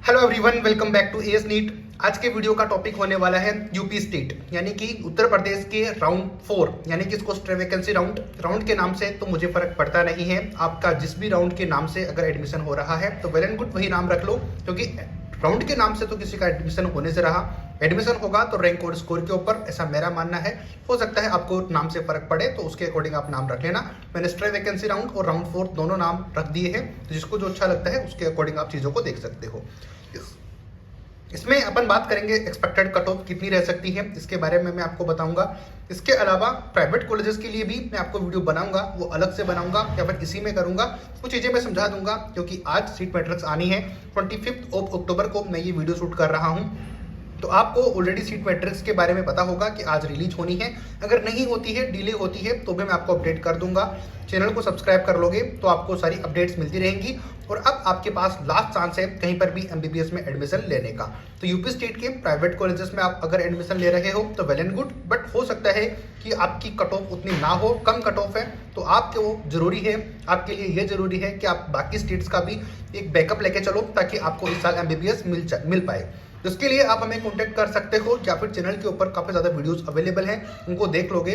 Hello everyone, welcome back to AS NEET. आज के video का टॉपिक होने वाला है यूपी स्टेट यानी कि उत्तर प्रदेश के राउंड 4 यानी कि इसको स्ट्रे वैकेंसी राउंड के नाम से तो मुझे फर्क पड़ता नहीं है। आपका जिस भी राउंड के नाम से अगर एडमिशन हो रहा है तो वेल एंड गुड वही नाम रख लो, क्योंकि राउंड के नाम से तो किसी का एडमिशन होने से रहा। एडमिशन होगा तो रैंक और स्कोर के ऊपर, ऐसा मेरा मानना है। हो सकता है आपको नाम से फर्क पड़े तो उसके अकॉर्डिंग आप नाम रख लेना। मैंने स्ट्रे वैकेंसी राउंड और राउंड 4 दोनों नाम रख दिए हैं, तो जिसको जो अच्छा लगता है उसके अकॉर्डिंग आप चीज़ों को देख सकते हो। इसमें अपन बात करेंगे एक्सपेक्टेड कट ऑफ कितनी रह सकती है, इसके बारे में मैं आपको बताऊंगा। इसके अलावा प्राइवेट कॉलेजेस के लिए भी मैं आपको वीडियो बनाऊंगा, वो अलग से बनाऊंगा या फिर इसी में करूंगा। कुछ चीज़ें मैं समझा दूंगा, क्योंकि आज सीट मैट्रिक्स आनी है। 25 अक्टूबर को मैं ये वीडियो शूट कर रहा हूँ, तो आपको ऑलरेडी सीट मैट्रिक्स के बारे में पता होगा कि आज रिलीज होनी है। अगर नहीं होती है, डिले होती है, तो भी मैं आपको अपडेट कर दूंगा। चैनल को सब्सक्राइब कर लोगे तो आपको सारी अपडेट्स मिलती रहेंगी। और अब आपके पास लास्ट चांस है कहीं पर भी एमबीबीएस में एडमिशन लेने का। तो यूपी स्टेट के प्राइवेट कॉलेजेस में आप अगर एडमिशन ले रहे हो तो वेल एंड गुड, बट हो सकता है कि आपकी कट ऑफ उतनी ना हो, कम कट ऑफ है, तो आपको जरूरी है, आपके लिए ये जरूरी है कि आप बाकी स्टेट्स का भी एक बैकअप लेके चलो, ताकि आपको इस साल एमबीबीएस मिल पाए। तो इसके लिए आप हमें कांटेक्ट कर सकते हो, या फिर चैनल के ऊपर काफ़ी ज़्यादा वीडियोस अवेलेबल हैं, उनको देख लोगे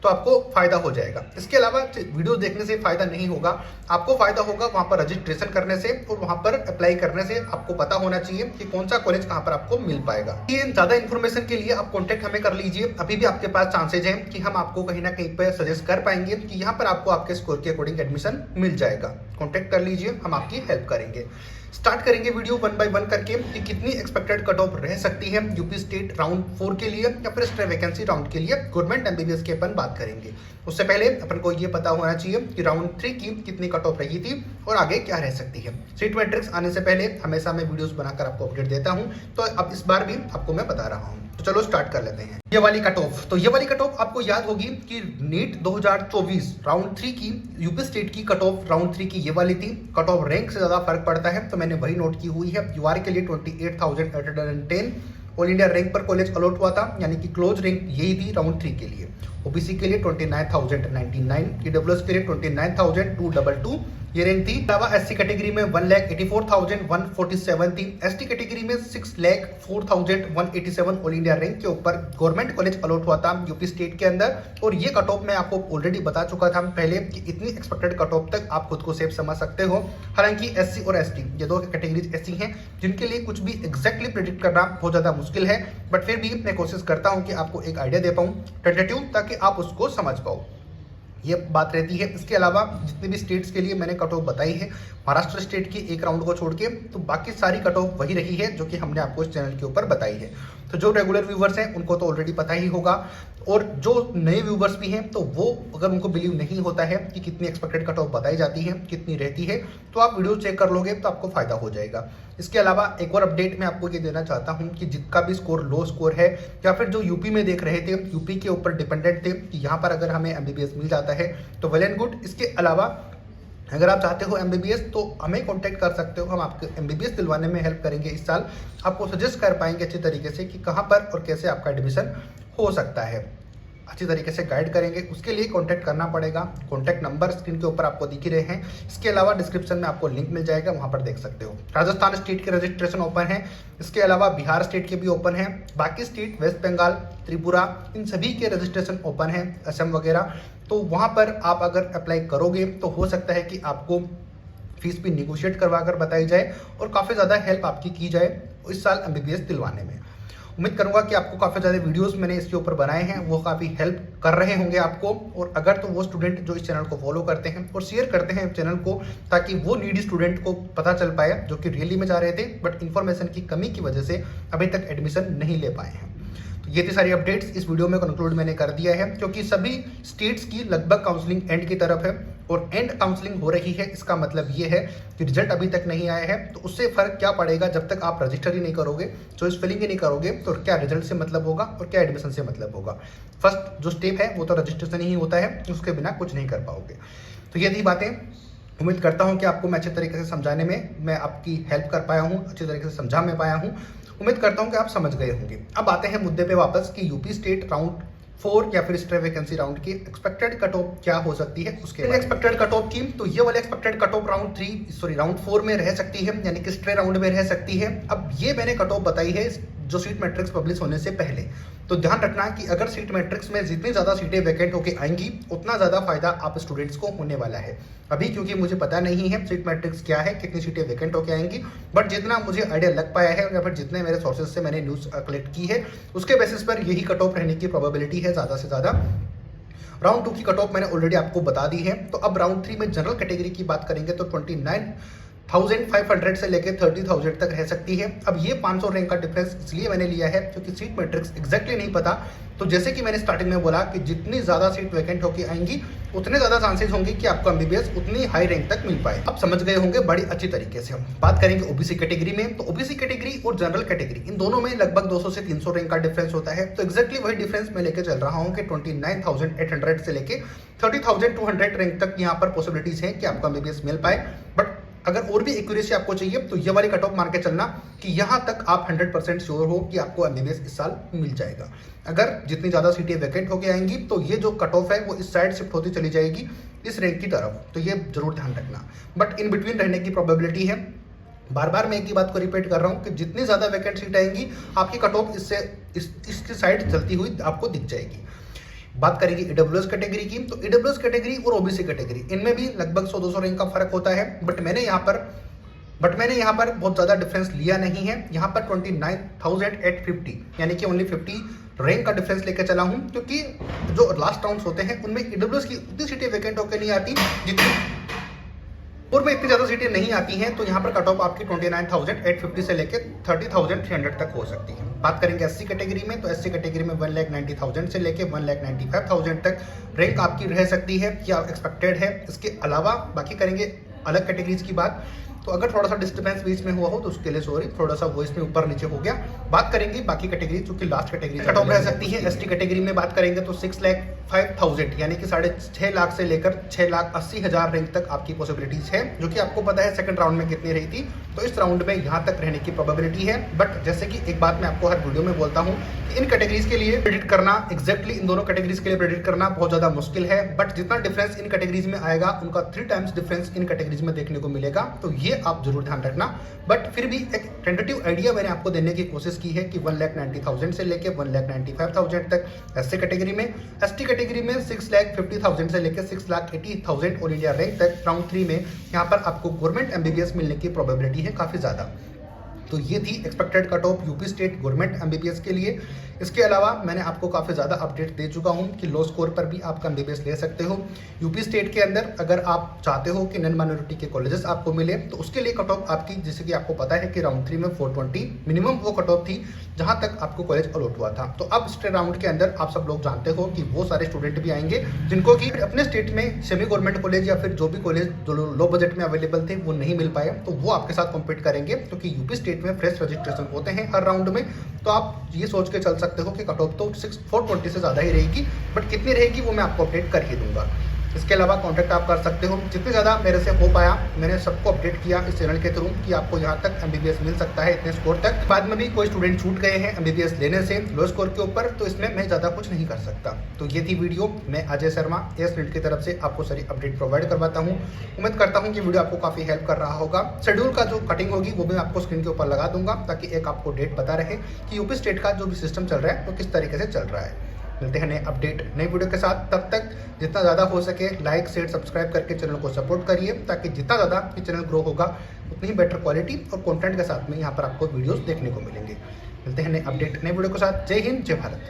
तो आपको फायदा हो जाएगा। इसके अलावा वीडियो देखने से फायदा नहीं होगा, आपको फायदा होगा वहां पर रजिस्ट्रेशन करने से और वहां पर अप्लाई करने से। आपको पता होना चाहिए कि कौन सा कॉलेज कहां पर आपको मिल पाएगा। ये ज्यादा इन्फॉर्मेशन के लिए आप कांटेक्ट हमें कर लीजिए। अभी भी आपके पास चांसेज हैं कि हम आपको कहीं ना कहीं पर सजेस्ट कर पाएंगे कि यहाँ पर आपको आपके स्कोर के अकॉर्डिंग एडमिशन मिल जाएगा। कॉन्टेक्ट कर लीजिए, हम आपकी हेल्प करेंगे। स्टार्ट करेंगे वीडियो 1 बाय 1 करके कि कितनी एक्सपेक्टेड कट ऑफ रह सकती है यूपी स्टेट राउंड 4 के लिए या फिर स्ट्रे वैकेंसी राउंड के लिए गवर्नमेंट एमबीबीएस के अपन बात करेंगे। उससे पहले अपन को ये पता होना चाहिए कि राउंड 3 की कितनी कट ऑफ रही थी और आगे क्या रह सकती है। सीट मैट्रिक्स आने से पहले हमेशा मैं वीडियोस बनाकर आपको अपडेट देता हूं, तो अब इस बार भी आपको मैं बता रहा हूं। तो चलो स्टार्ट कर लेते हैं। ये वाली कट ऑफ, तो ये वाली कट ऑफ आपको याद होगी कि नीट 2024 राउंड 3 की यूपी स्टेट की कट ऑफ राउंड 3 की ये वाली थी। कट ऑफ रैंक से ज्यादा फर्क पड़ता है, तो मैंने वही नोट की हुई है। यूआर के लिए 28,810 ऑल इंडिया रैंक पर कॉलेज अलॉट हुआ था, यानी कि क्लोज रैंक यही थी राउंड 3 के लिए। ओबीसी के लिए 29,099, ईडब्ल्यूएस के लिए 29,222 ये रैंक थी। अलावा एससी कैटेगरी में 1,84,147 थी। एसटी कैटेगरी में 6,04,187 ऑल इंडिया रैंक के ऊपर गवर्नमेंट कॉलेज अलॉट हुआ था यूपी स्टेट के अंदर। और ये कट ऑफ मैं आपको ऑलरेडी बता चुका था पहले कि इतनी एक्सपेक्टेड कट ऑफ तक आप खुद को सेफ समझ सकते हो। हालांकि एससी और एसटी ये दो कैटेगरीज ऐसी हैं जिनके लिए कुछ भी एग्जैक्टली प्रेडिक्ट करना बहुत ज्यादा मुश्किल है, बट फिर भी मैं कोशिश करता हूं कि आपको एक आइडिया दे पाऊं टेंटेटिव, ताकि आप उसको समझ पाओ। ये बात रहती है। इसके अलावा जितने भी स्टेट्स के लिए मैंने कट ऑफ बताई है, महाराष्ट्र स्टेट की एक राउंड को छोड़ के, तो बाकी सारी कट ऑफ वही रही है जो कि हमने आपको इस चैनल के ऊपर बताई है। तो जो रेगुलर व्यूवर्स हैं उनको तो ऑलरेडी पता ही होगा, और जो नए व्यूवर्स भी हैं तो वो अगर उनको बिलीव नहीं होता है कि कितनी एक्सपेक्टेड कट ऑफ बताई जाती है, कितनी रहती है, तो आप वीडियो चेक कर लोगे तो आपको फायदा हो जाएगा। इसके अलावा एक और अपडेट मैं आपको ये देना चाहता हूँ कि जिसका भी स्कोर लो स्कोर है, या फिर जो यूपी में देख रहे थे, यूपी के ऊपर डिपेंडेंट थे कि यहाँ पर अगर हमें एमबीबीएस मिल जाता है तो वेल एंड गुड। इसके अलावा अगर आप चाहते हो एमबीबीएस तो हमें कांटेक्ट कर सकते हो, हम आपको एमबीबीएस दिलवाने में हेल्प करेंगे। इस साल आपको सजेस्ट कर पाएंगे अच्छी तरीके से कि कहाँ पर और कैसे आपका एडमिशन हो सकता है, अच्छी तरीके से गाइड करेंगे। उसके लिए कांटेक्ट करना पड़ेगा। कांटेक्ट नंबर स्क्रीन के ऊपर आपको दिख ही रहे हैं। इसके अलावा डिस्क्रिप्शन में आपको लिंक मिल जाएगा, वहां पर देख सकते हो। राजस्थान स्टेट के रजिस्ट्रेशन ओपन है, इसके अलावा बिहार स्टेट के भी ओपन है। बाकी स्टेट वेस्ट बंगाल, त्रिपुरा, इन सभी के रजिस्ट्रेशन ओपन है, असम वगैरह। तो वहां पर आप अगर अप्लाई करोगे तो हो सकता है कि आपको फीस भी निगोशिएट करवा कर बताई जाए और काफ़ी ज़्यादा हेल्प आपकी की जाए इस साल एमबीबीएस दिलवाने में। उम्मीद करूंगा कि आपको काफ़ी ज़्यादा वीडियोस मैंने इसके ऊपर बनाए हैं, वो काफ़ी हेल्प कर रहे होंगे आपको। और अगर तो वो स्टूडेंट जो इस चैनल को फॉलो करते हैं और शेयर करते हैं चैनल को, ताकि वो नीडी स्टूडेंट को पता चल पाए जो कि रियली में जा रहे थे बट इन्फॉर्मेशन की कमी की वजह से अभी तक एडमिशन नहीं ले पाए हैं। तो ये थी सारी अपडेट्स। इस वीडियो में कंक्लूड मैंने कर दिया है, क्योंकि सभी स्टेट्स की लगभग काउंसलिंग एंड की तरफ है और एंड काउंसलिंग हो रही है। इसका मतलब ये है कि रिजल्ट अभी तक नहीं आया है, तो उससे फर्क क्या पड़ेगा जब तक आप रजिस्टर ही नहीं करोगे, चॉइस फिलिंग ही नहीं करोगे, तो क्या रिजल्ट से मतलब होगा और क्या एडमिशन से मतलब होगा। फर्स्ट जो स्टेप है वो तो रजिस्ट्रेशन ही होता है, उसके बिना कुछ नहीं कर पाओगे। तो ये थी बातें। उम्मीद करता हूँ कि आपको मैं अच्छे तरीके से समझाने में मैं आपकी हेल्प कर पाया हूँ, अच्छे तरीके से समझा मैं पाया हूँ। उम्मीद करता हूँ कि आप समझ गए होंगे। अब आते हैं मुद्दे पे वापस कि यूपी स्टेट राउंड 4 या फिर स्ट्रे वैकेंसी राउंड की एक्सपेक्टेड कट ऑफ क्या हो सकती है उसके एक्सपेक्टेड कट ऑफ की, तो ये वाले एक्सपेक्टेड कट ऑफ राउंड 4 में रह सकती है, यानी कि स्ट्रे राउंड में रह सकती है। अब ये मैंने कट ऑफ बताई है जो सीट मैट्रिक्स पब्लिश होने से पहले। तो ध्यान रखना कि अगर सीट मैट्रिक्स में जितनी ज़्यादा सीटें वैकेंट होके आएंगी उतना ज़्यादा फायदा आप स्टूडेंट्स को होने वाला है। अभी क्योंकि मुझे पता नहीं है सीट मैट्रिक्स क्या है, कितनी सीटें वैकेंट होके आएंगी, बट जितना मुझे आइडिया लग पाया है या फिर जितने मेरे सोर्सेज से मैंने न्यूज़ कलेक्ट की है उसके बेसिस पर यही कट ऑफ रहने की प्रोबेबिलिटी है ज़्यादा से ज़्यादा। राउंड 2 की कट ऑफ मैंने ऑलरेडी आपको बता दी है। तो अब राउंड 3 में जनरल कैटेगरी की बात करेंगे तो 29,500 से लेकर 30,000 तक रह सकती है। अब ये 500 रैंक का डिफरेंस इसलिए मैंने लिया है क्योंकि सीट मैट्रिक्स एग्जैक्टली नहीं पता। तो जैसे कि मैंने स्टार्टिंग में बोला कि जितनी ज़्यादा सीट वैकेंट होकर आएंगी उतने ज़्यादा चांसेस होंगे कि आपको एमबीबीएस उतनी हाई रैंक तक मिल पाए। अब समझ गए होंगे बड़ी अच्छी तरीके से। हम बात करेंगे ओबीसी कैटेगरी में, तो ओबीसी कैटेगरी और जनरल कैटेगरी इन दोनों में लगभग 200 से 300 रैंक का डिफरेंस होता है। तो एक्जैक्टली वही डिफरेंस मैं लेके चल रहा हूँ कि 29,800 से लेके 30,200 रैंक तक यहाँ पर पॉसिबिलिटीज है कि आपको एमबीबीएस मिल पाए। बट अगर और भी एक्यूरेसी आपको चाहिए तो ये वाली कट ऑफ मान के चलना कि यहाँ तक आप 100% श्योर हो कि आपको एमबीबीएस इस साल मिल जाएगा। अगर जितनी ज़्यादा सीटें वैकेंट होके आएंगी तो ये जो कट ऑफ है वो इस साइड शिफ्ट होती चली जाएगी इस रैंक की तरफ। तो ये जरूर ध्यान रखना, बट इन बिटवीन रहने की प्रोबेबिलिटी है। बार बार मैं एक ही बात को रिपीट कर रहा हूँ कि जितनी ज़्यादा वैकेंट सीट आएंगी आपकी कट ऑफ इसकी साइड चलती हुई आपको दिख जाएगी। बात करेंगे ईडब्ल्यूएस कैटेगरी की, तो ईडब्ल्यूएस कैटेगरी और ओबीसी कैटेगरी इनमें भी लगभग 100-200 रैंक का फर्क होता है। बट मैंने यहाँ पर बहुत ज़्यादा डिफरेंस लिया नहीं है। यहाँ पर 29,850 यानी कि ओनली 50 रैंक का डिफरेंस लेकर चला हूँ, क्योंकि जो लास्ट राउंड्स होते हैं उनमें ईडब्ल्यूएस की उतनी सीटें वैकेंट होकर नहीं आती जितनी और में इतनी ज़्यादा सीटें नहीं आती हैं। तो यहाँ पर कट ऑफ आपकी 29,850 से लेकर 30,300 तक हो सकती है। बात करेंगे एससी कैटेगरी में, तो एससी कैटेगरी में 1,90,000 से लेकर 1,95,000 तक रैंक आपकी रह सकती है या एक्सपेक्टेड है। इसके अलावा बाकी करेंगे अलग कैटेगरीज की बात। तो अगर थोड़ा सा डिस्टर्बेंस बीच में हुआ हो तो उसके लिए सॉरी, थोड़ा सा वॉइस में ऊपर नीचे हो गया। बात करेंगे बाकी कैटेगरी जो कि लास्ट कैटेगरी कट ऑफ रह सकती है। एसटी कैटेगरी में बात करेंगे तो 6,05,000 यानी कि 6.5 लाख से लेकर 6,80,000 रैंक तक आपकी पॉसिबिलिटीज है, जो कि आपको पता है सेकंड राउंड में कितनी रही थी। तो इस राउंड में यहाँ तक रहने की प्रोबेबिलिटी है। बट जैसे कि एक बात मैं आपको हर वीडियो में बोलता हूँ कि इन कैटेगरीज के लिए प्रेडिक्ट करना, एग्जैक्टली इन दोनों कैटेगरीज के लिए प्रेडिक्ट करना बहुत ज़्यादा मुश्किल है। बट जितना डिफरेंस इन कैटेगरीज में आएगा उनका 3 टाइम्स डिफरेंस इन कैटेगरीज में देखने को मिलेगा। तो ये आप जरूर ध्यान रखना। बट फिर भी एक टेंटेटिव आइडिया मैंने आपको देने की कोशिश की है कि 1,90,000 से लेकर 1,95,000 तक एससी कैटेगरी में, एसटी कैटेगरी में 6,50,000 से लेकर 6,80,000 ऑल इंडिया रैंक तक राउंड 3 में यहाँ पर आपको गवर्नमेंट एमबीबीएस मिलने की प्रोबेबिलिटी है काफ़ी ज़्यादा। तो ये थी expected cut off UP state government MBBS के लिए। इसके अलावा मैंने आपको काफ़ी ज़्यादा अपडेट दे चुका हूँ कि लो स्कोर पर भी आप एमबीबीएस ले सकते हो यूपी स्टेट के अंदर। अगर आप चाहते हो कि नॉन माइनॉरिटी के कॉलेजेस आपको मिले तो उसके लिए कट ऑफ आपकी, जैसे कि आपको पता है कि राउंड 3 में 420 मिनिमम वो कट ऑफ थी जहाँ तक आपको कॉलेज अलॉट हुआ था। तो अब स्टेट राउंड के अंदर आप सब लोग जानते हो कि वो सारे स्टूडेंट भी आएंगे जिनको कि अपने स्टेट में सेमी गवर्नमेंट कॉलेज या फिर जो भी कॉलेज जो लो बजट में अवेलेबल थे वो नहीं मिल पाए, तो वो आपके साथ कॉम्पीट करेंगे। क्योंकि यूपी स्टेट में फ्रेश रजिस्ट्रेशन होते हैं हर राउंड में। तो आप ये सोच के चल सकते हो कि कट ऑफ तो 420 से ज़्यादा ही रहेगी, बट कितनी रहेगी वो मैं आपको अपडेट कर ही दूंगा। इसके अलावा कांटेक्ट आप कर सकते हो, जितने ज़्यादा मेरे से हो पाया मैंने सबको अपडेट किया इस चैनल के थ्रू कि आपको यहाँ तक एमबीबीएस मिल सकता है इतने स्कोर तक। बाद में भी कोई स्टूडेंट छूट गए हैं एमबीबीएस लेने से लो स्कोर के ऊपर, तो इसमें मैं ज़्यादा कुछ नहीं कर सकता। तो ये थी वीडियो। मैं अजय शर्मा एसनेट की तरफ से आपको सारी अपडेट प्रोवाइड करवाता हूँ। उम्मीद करता हूँ कि वीडियो आपको काफ़ी हेल्प कर रहा होगा। शेड्यूल का जो कटिंग होगी वो मैं आपको स्क्रीन के ऊपर लगा दूंगा ताकि एक आपको डेट पता रहे कि यूपी स्टेट का जो भी सिस्टम चल रहा है वो किस तरीके से चल रहा है। मिलते हैं नए अपडेट नई वीडियो के साथ। तब तक जितना ज़्यादा हो सके लाइक शेयर सब्सक्राइब करके चैनल को सपोर्ट करिए, ताकि जितना ज़्यादा ये चैनल ग्रो होगा उतनी ही बेटर क्वालिटी और कंटेंट के साथ में यहाँ पर आपको वीडियोस देखने को मिलेंगे। मिलते हैं नए अपडेट नए वीडियो के साथ। जय हिंद, जय भारत।